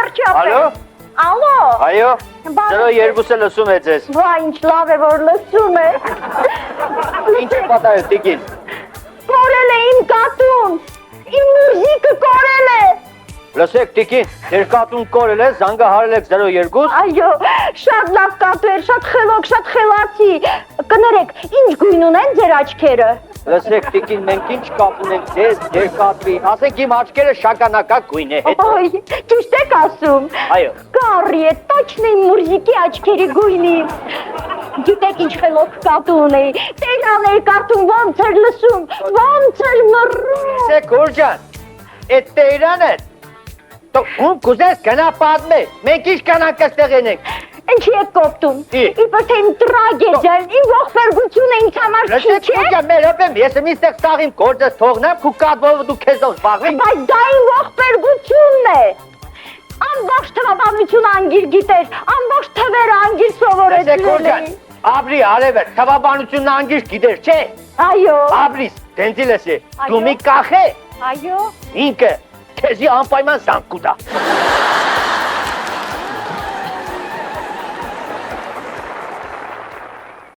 Ալո։ Ալո։ Այո։ 02-ը լսում է ձեզ։ Բա ինչ լավ է որ լսում է։ Ինչ է պատահել տիկին։ Կորել է իմ կատուն։ Իմ մուզիկը կորել է։ Լսեք տիկին, ձեր կատուն կորել է, զանգահարել եք 02։ Այո, շատ լավ կատու էր, շատ խելոք, շատ խելացի։ Կներեք, ինչ գույն ունեն ձեր աչքերը։ Լսեք տիկին, մենք ինչ կապ ունենք ձեզ, ձեր կատվի, ասենք իմ աչքերը շագանակակ գույն է հետո։ Ոյ, ճիշտ եք ասում։ Այո։ Կարի է, точно իմ մուրզիկի աչքերի գույնի։ Գիտեք ինչ խելոք կատու ունեի։ Տերան էր կատուն, ոնց էր լսում, ոնց էր մռռում։ Լսեք ուրջան, այդ տերանը, ում կուզես գնա պատմե, մենք ինչ կանանք այստեղ ենենք։ Ինչի եք կոպտում։ Իբր թե իմ տրագեդիան, իմ ողբերգությունը ինձ համար չի Լսեք չէ։ ուրջան, մեր հպեմ, ես եմ իստեղ ստաղ իմ գործս թողնեմ, քու կատվով դու քեզով զբաղվի։ Բայց դա իմ ողբերգությունն է։ Ամբողջ թվաբանությունը անգիր գիտեր, ամբողջ թվերը անգիր Լսեք սովորեցրել ուրջան, էի։ ապրի արևը, թվաբանությունն անգիր գիտեր, չէ։ Այո։ Ապրիս, դենցի լսի, Այո։ դու մի կախ է, Այո։ ինքը քեզի անպայման զանգ կուտա։